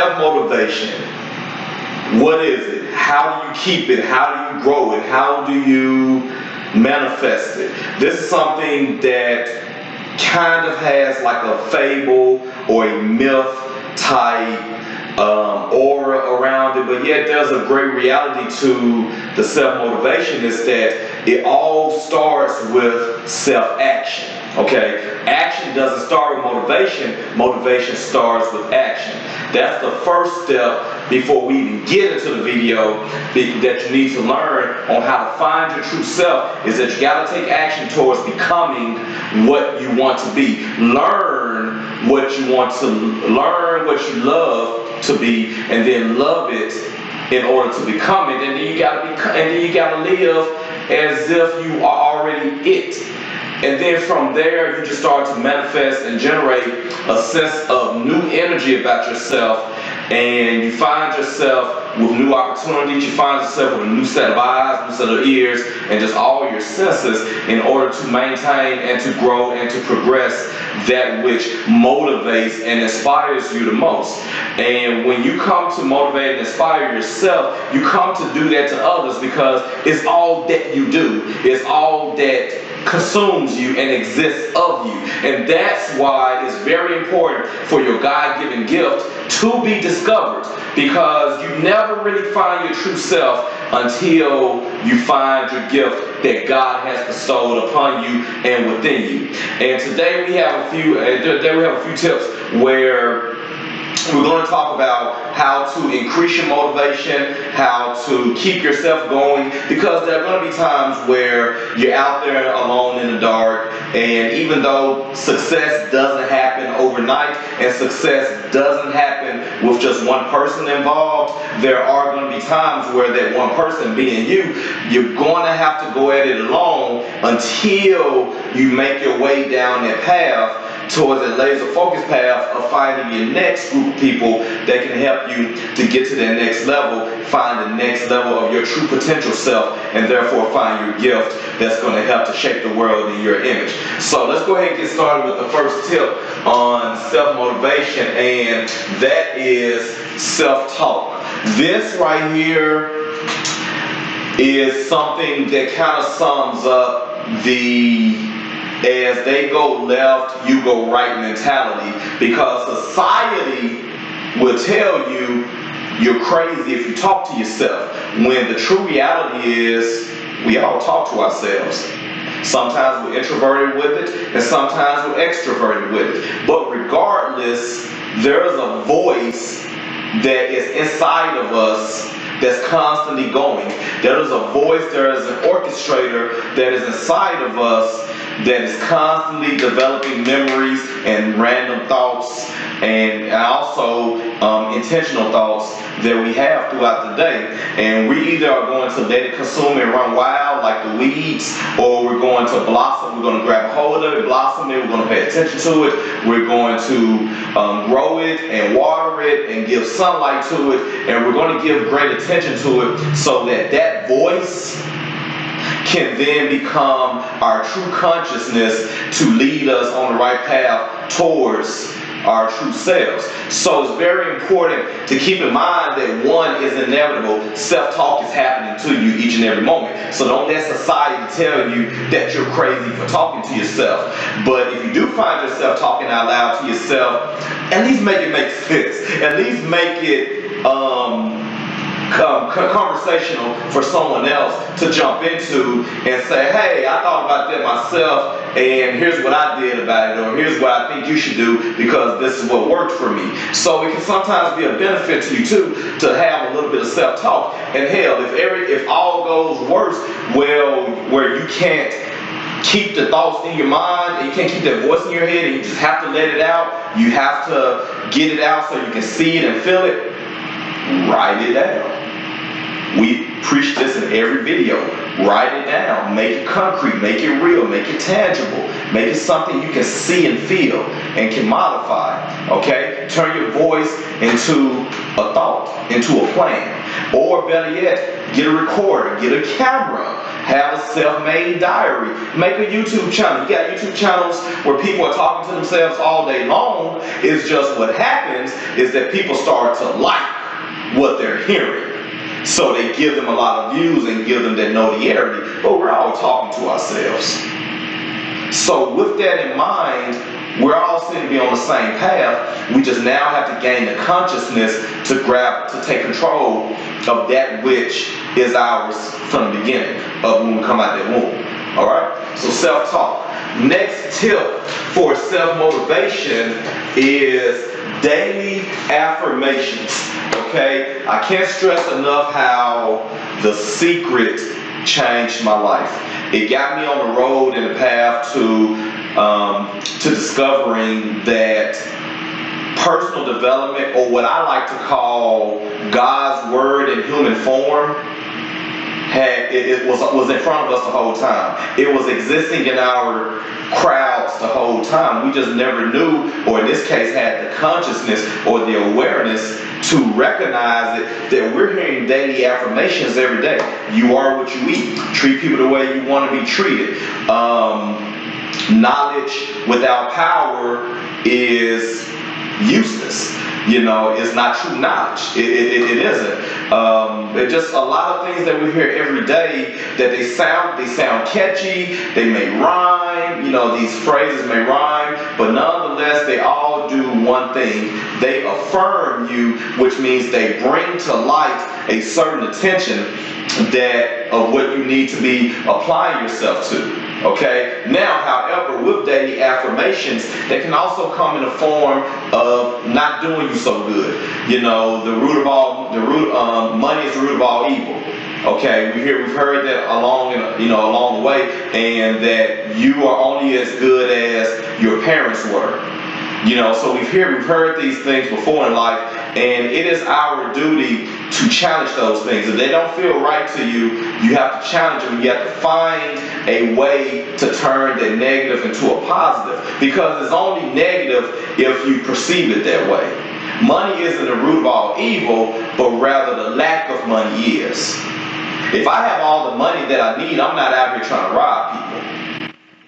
self-motivation. What is it? How do you keep it? How do you grow it? How do you manifest it? This is something that kind of has like a fable or a myth type aura around it, but yet there's a great reality to the self-motivation, is that it all starts with self-action. Okay, action doesn't start with motivation. Motivation starts with action. That's the first step before we even get into the video that you need to learn on how to find your true self, is that you got to take action towards becoming what you want to be. Learn what you want to learn, what you love to be, and then love it in order to become it. And then you got to live as if you are already it. And then from there, you just start to manifest and generate a sense of new energy about yourself. And you find yourself with new opportunities. You find yourself with a new set of eyes, new set of ears, and just all your senses in order to maintain and to grow and to progress that which motivates and inspires you the most. And when you come to motivate and inspire yourself, you come to do that to others, because it's all that you do. It's all that consumes you and exists of you. And that's why it's very important for your God-given gift to be discovered, because you never really find your true self until you find your gift that God has bestowed upon you and within you. And today we have a few tips where we're going to talk about how to increase your motivation, how to keep yourself going, because there are going to be times where you're out there alone in the dark, and even though success doesn't happen overnight and success doesn't happen with just one person involved, there are going to be times where that one person being you're going to have to go at it alone until you make your way down that path towards a laser focused path of finding your next group of people that can help you to get to that next level, find the next level of your true potential self, and therefore find your gift that's going to help to shape the world in your image. So let's go ahead and get started with the first tip on self-motivation, and that is self-talk. This right here is something that kind of sums up the as they go left, you go right mentality, because society will tell you you're crazy if you talk to yourself, when the true reality is we all talk to ourselves. Sometimes we're introverted with it, and sometimes we're extroverted with it. But regardless, there's a voice that is inside of us that's constantly going. There is a voice, there is an orchestrator that is inside of us that is constantly developing memories and random thoughts, and also intentional thoughts that we have throughout the day. And we either are going to let it consume and run wild like the weeds, or we're going to blossom. We're going to grab a hold of it, blossom it, we're going to pay attention to it, we're going to grow it and water it and give sunlight to it, and we're going to give great attention to it, so that that voice can then become our true consciousness to lead us on the right path towards our true selves. So it's very important to keep in mind that one is inevitable. Self-talk is happening to you each and every moment. So don't let society tell you that you're crazy for talking to yourself. But if you do find yourself talking out loud to yourself, at least make it make sense. At least make it conversational for someone else to jump into and say, hey, I thought about that myself, and here's what I did about it, or here's what I think you should do because this is what worked for me. So it can sometimes be a benefit to you too to have a little bit of self-talk. And hell, if all goes worse, well, where you can't keep the thoughts in your mind and you can't keep that voice in your head and you just have to let it out, you have to get it out so you can see it and feel it, write it down. We preach this in every video. Write it down. Make it concrete. Make it real. Make it tangible. Make it something you can see and feel and can modify. Okay? Turn your voice into a thought, into a plan. Or better yet, get a recorder, get a camera, Have a self-made diary. Make a YouTube channel. You got YouTube channels where people are talking to themselves all day long. It's just what happens is that people start to like what they're hearing. So they give them a lot of views and give them that notoriety, but we're all talking to ourselves. So with that in mind, we're all seem to be on the same path. We just now have to gain the consciousness to take control of that which is ours from the beginning of when we come out that womb. All right? So self-talk. Next tip for self-motivation is daily affirmations. Okay? I can't stress enough how The Secret changed my life. It got me on the road and the path to discovering that personal development, or what I like to call God's word in human form, it was in front of us the whole time. It was existing in our crowds the whole time. We just never knew, or in this case had the consciousness or the awareness to recognize it, that we're hearing daily affirmations every day. You are what you eat. Treat people the way you want to be treated. Knowledge without power is useless. It's not true knowledge. It isn't. It's just a lot of things that we hear every day that they sound catchy. They may rhyme. These phrases may rhyme, but nonetheless, they all do one thing. They affirm you, which means they bring to light a certain attention of what you need to be applying yourself to. Okay. Now, however, with daily affirmations, they can also come in the form of not doing you so good. Money is the root of all evil. Okay, we've heard that along the way, and that you are only as good as your parents were. So we've heard these things before in life, and it is our duty to challenge those things. If they don't feel right to you, you have to challenge them. You have to find a way to turn the negative into a positive, because it's only negative if you perceive it that way. Money isn't the root of all evil, but rather the lack of money is. If I have all the money that I need, I'm not out here trying to rob people.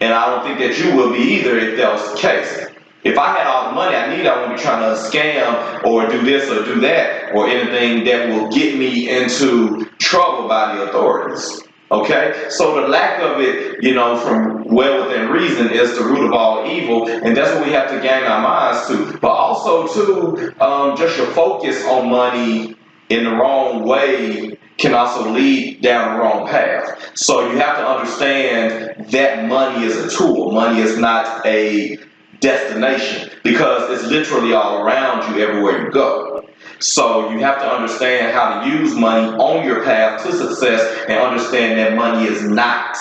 And I don't think that you will be either if that was the case. If I had all the money I need, I wouldn't be trying to scam or do this or do that or anything that will get me into trouble by the authorities. Okay? So the lack of it, from well within reason is the root of all evil, and that's what we have to gain our minds to. But also, too, just your focus on money in the wrong way can also lead down the wrong path. So you have to understand that money is a tool. Money is not a destination, because it's literally all around you everywhere you go. So you have to understand how to use money on your path to success, and understand that money is not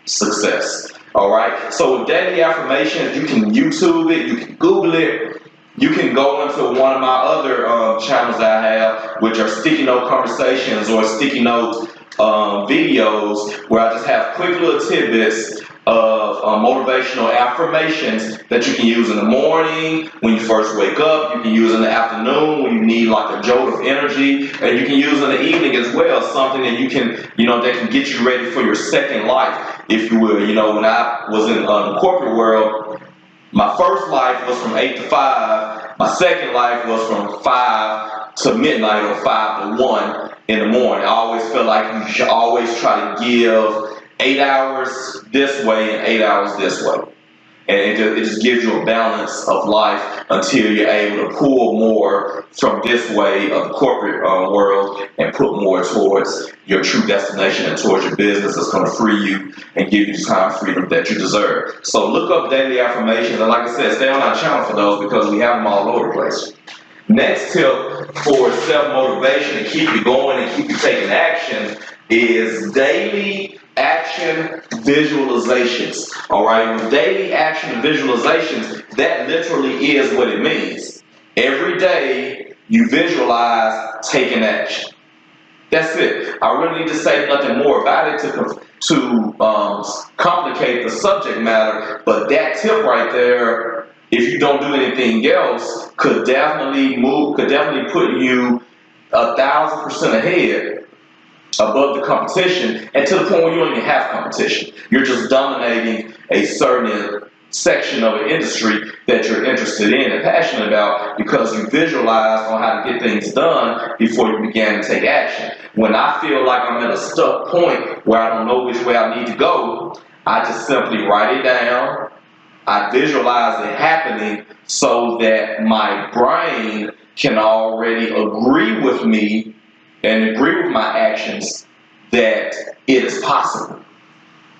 success. All right. So with daily affirmations, you can YouTube it, you can Google it. You can go into one of my other channels that I have, which are sticky note conversations or sticky note videos, where I just have quick little tidbits of motivational affirmations that you can use in the morning when you first wake up. You can use in the afternoon when you need like a jolt of energy, and you can use in the evening as well, something that you can, that can get you ready for your second life, if you will. When I was in the corporate world, my first life was from 8 to 5. My second life was from 5 to midnight or 5 to 1 in the morning. I always felt like you should always try to give 8 hours this way and 8 hours this way. And it just gives you a balance of life until you're able to pull more from this way of the corporate world and put more towards your true destination and towards your business that's going to free you and give you the time freedom that you deserve. So look up daily affirmations, and like I said, stay on our channel for those, because we have them all over the place. Next tip for self-motivation to keep you going and keep you taking action is daily action visualizations. All right, with daily action visualizations, that literally is what it means. Every day you visualize taking action. That's it. I really need to say nothing more about it to complicate the subject matter, but that tip right there, if you don't do anything else, could definitely put you 1,000% ahead above the competition, and to the point where you don't even have competition. You're just dominating a certain section of an industry that you're interested in and passionate about because you visualized on how to get things done before you began to take action. When I feel like I'm at a stuck point where I don't know which way I need to go, I just simply write it down. I visualize it happening so that my brain can already agree with me and agree with my actions that it is possible.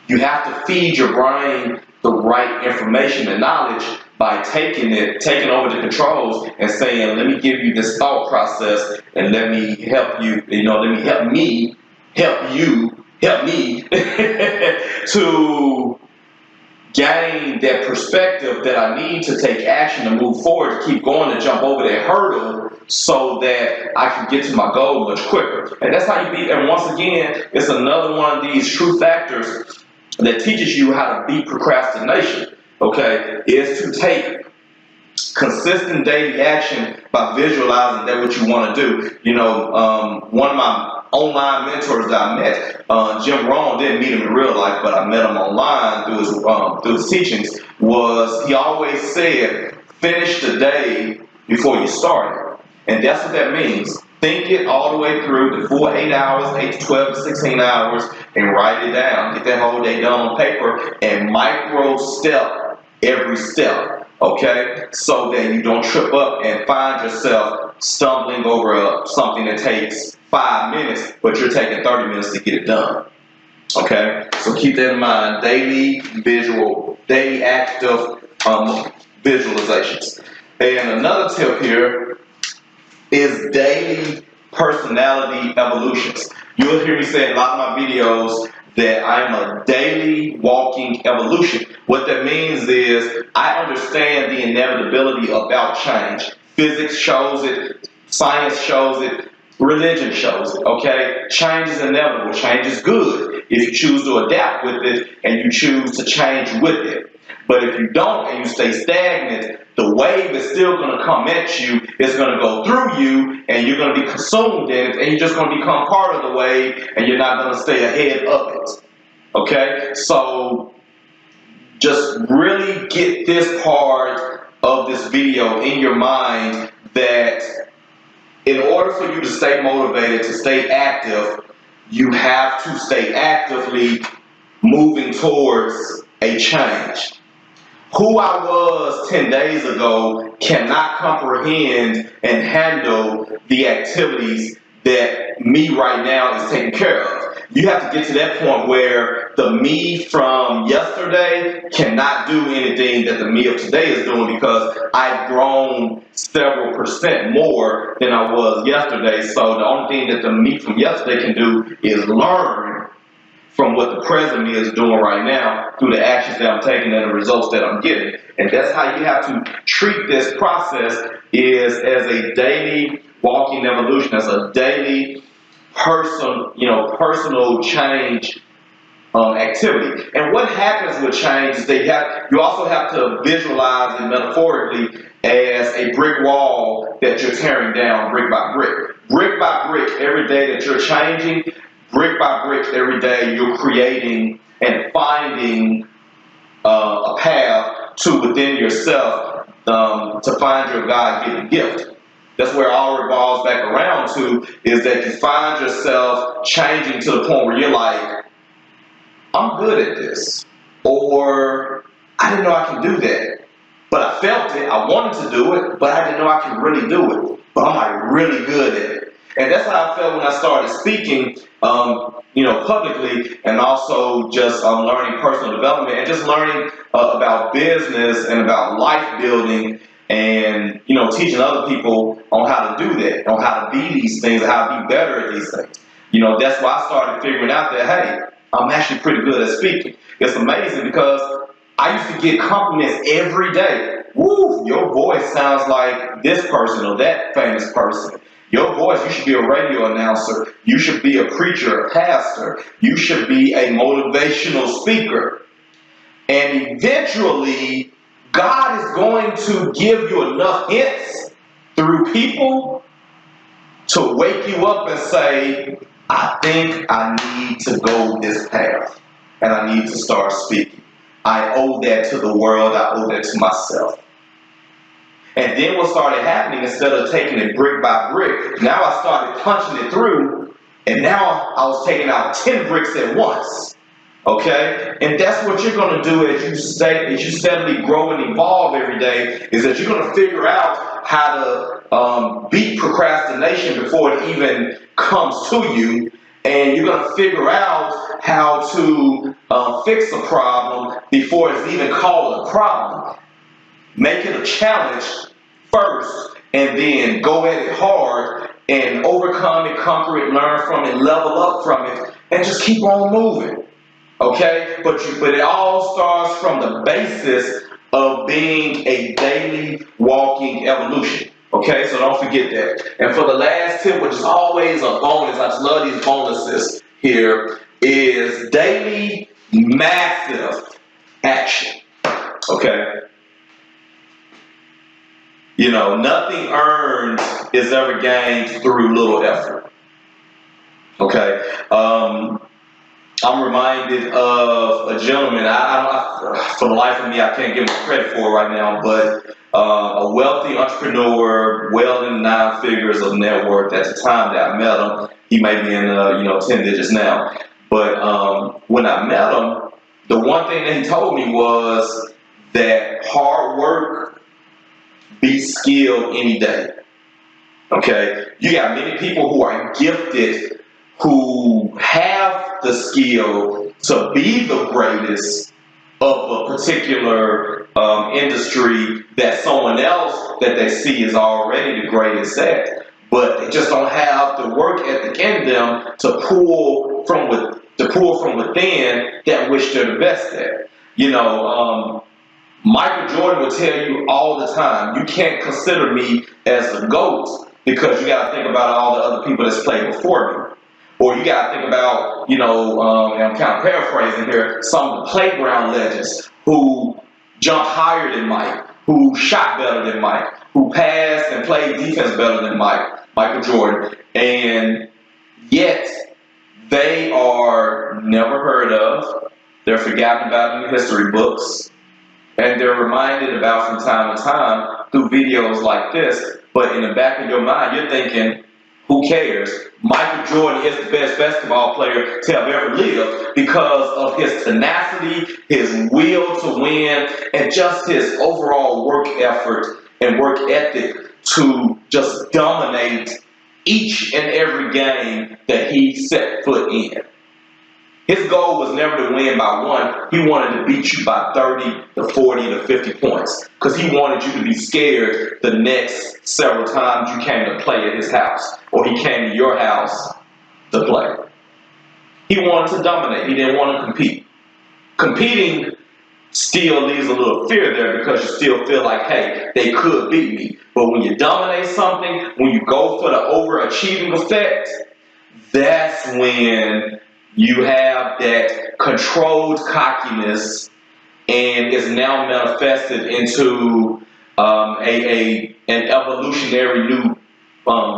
You have to feed your brain the right information and knowledge by taking over the controls and saying, let me give you this thought process and let me help you, let me help me to gain that perspective that I need to take action to move forward, to keep going, to jump over that hurdle so that I can get to my goal much quicker. And that's how you beat. And once again, it's another one of these true factors that teaches you how to beat procrastination, okay, is to take consistent daily action by visualizing that what you want to do. One of my online mentors that I met, Jim Rohn, didn't meet him in real life, but I met him online through his teachings, was he always said, finish the day before you start it. And that's what that means. Think it all the way through, the full 8 hours, 8 to 12 to 16 hours, and write it down. Get that whole day done on paper and micro step every step, okay? So that you don't trip up and find yourself stumbling over something that takes 5 minutes, but you're taking 30 minutes to get it done, okay? So keep that in mind. Daily active visualizations. And another tip here is daily personality evolutions. You'll hear me say in a lot of my videos that I'm a daily walking evolution. What that means is I understand the inevitability about change. Physics shows it, science shows it, religion shows it, okay? Change is inevitable. Change is good if you choose to adapt with it and you choose to change with it. But if you don't and you stay stagnant, the wave is still going to come at you. It's going to go through you, and you're going to be consumed in it, and you're just going to become part of the wave, and you're not going to stay ahead of it. Okay? So just really get this part of this video in your mind that in order for you to stay motivated, to stay active, you have to stay actively moving towards a change. Who I was 10 days ago cannot comprehend and handle the activities that me right now is taking care of. You have to get to that point where the me from yesterday cannot do anything that the me of today is doing because I've grown several percent more than I was yesterday. So the only thing that the me from yesterday can do is learn from what the present me is doing right now through the actions that I'm taking and the results that I'm getting. And that's how you have to treat this process, is as a daily walking evolution, as a daily personal change activity. And what happens with change is that you also have to visualize it metaphorically as a brick wall that you're tearing down brick by brick. Brick by brick, every day that you're changing, brick by brick, every day you're creating and finding a path to within yourself to find your God-given gift. That's where it all revolves back around to, is that you find yourself changing to the point where you're like, I'm good at this. Or, I didn't know I could do that. But I felt it, I wanted to do it, but I didn't know I could really do it. But I'm like really good at it. And that's how I felt when I started speaking, publicly, and also just learning personal development and just learning about business and about life building, and teaching other people on how to do that, on how to be these things, and how to be better at these things. That's why I started figuring out that, hey, I'm actually pretty good at speaking. It's amazing because I used to get compliments every day. Woo, your voice sounds like this person or that famous person. Your voice, you should be a radio announcer. You should be a preacher, a pastor. You should be a motivational speaker. And eventually, God is going to give you enough hints through people to wake you up and say, I think I need to go this path and I need to start speaking. I owe that to the world, I owe that to myself. And then what started happening, instead of taking it brick by brick, now I started punching it through, and now I was taking out 10 bricks at once. Okay? And that's what you're going to do as you steadily grow and evolve every day, is that you're going to figure out how to beat procrastination before it even comes to you. And you're going to figure out how to fix a problem before it's even called a problem. Make it a challenge first, and then go at it hard and overcome it, conquer it, learn from it, level up from it, and just keep on moving. Okay? But it all starts from the basis of being a daily walking evolution. Okay? So don't forget that. And for the last tip, which is always a bonus, I just love these bonuses here, is daily massive action. Okay? You know, nothing earned is ever gained through little effort. Okay? I'm reminded of a gentleman, for the life of me, I can't give him credit for it right now, but a wealthy entrepreneur, well in 9 figures of net worth at the time that I met him. He may be in 10 digits now. But when I met him, the one thing that he told me was that hard work beats skill any day. Okay? You got many people who are gifted, who have the skill to be the greatest of a particular industry that someone else that they see is already the greatest at, but they just don't have the work ethic in them to pull from within that which they're the best at. You know, Michael Jordan will tell you all the time, you can't consider me as the GOAT because you got to think about all the other people that's played before me. Or you got to think about, and I'm kind of paraphrasing here, some of the playground legends who jumped higher than Mike, who shot better than Mike, who passed and played defense better than Michael Jordan. And yet, they are never heard of. They're forgotten about in the history books. And they're reminded about from time to time through videos like this. But in the back of your mind, you're thinking, who cares? Michael Jordan is the best basketball player to have ever lived because of his tenacity, his will to win, and just his overall work effort and work ethic to just dominate each and every game that he set foot in. His goal was never to win by 1. He wanted to beat you by 30 to 40 to 50 points because he wanted you to be scared the next several times you came to play at his house or he came to your house to play. He wanted to dominate. He didn't want to compete. Competing still leaves a little fear there because you still feel like, hey, they could beat me. But when you dominate something, when you go for the overachieving effect, that's when you have that controlled cockiness, and it's now manifested into an evolutionary new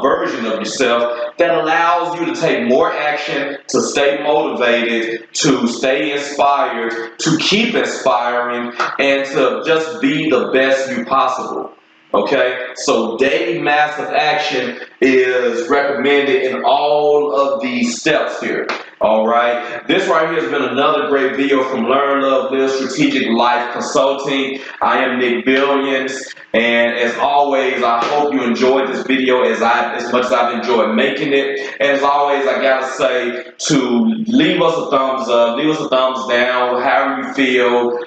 version of yourself that allows you to take more action, to stay motivated, to stay inspired, to keep inspiring, and to just be the best you possible. Okay, so daily massive action is recommended in all of these steps here. All right, this right here has been another great video from Learn, Love, Live Strategic Life Consulting. I am Nick Billions, and as always, I hope you enjoyed this video as much as I've enjoyed making it. And as always, I gotta say to leave us a thumbs up, leave us a thumbs down, however you feel,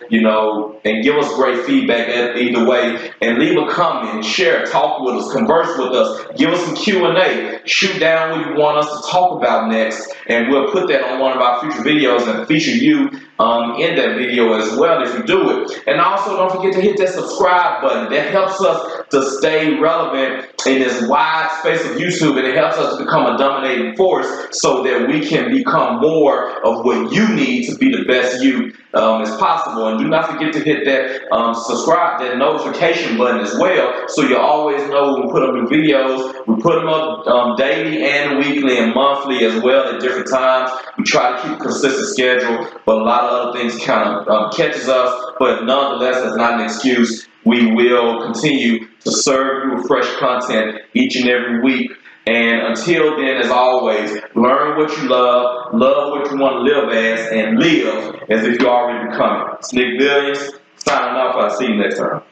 and give us great feedback either way. And leave a comment, share, talk with us, converse with us, give us some Q&A, shoot down what you want us to talk about next, and we'll put that on one of our future videos and feature you in that video as well if you do it. And also don't forget to hit that subscribe button. That helps us to stay relevant in this wide space of YouTube, and it helps us to become a dominating force so that we can become more of what you need to be the best you as possible. And do not forget to hit that subscribe, that notification button as well, so you always know when we put up new videos. We put them up daily and weekly and monthly as well at different times. We try to keep a consistent schedule, but a lot of other things kind of catches us. But nonetheless, that's not an excuse. We will continue to serve you with fresh content each and every week. And until then, as always, learn what you love what you want to live as, and live as if you're already becoming. It's Nick Billions, signing off. I'll see you next time.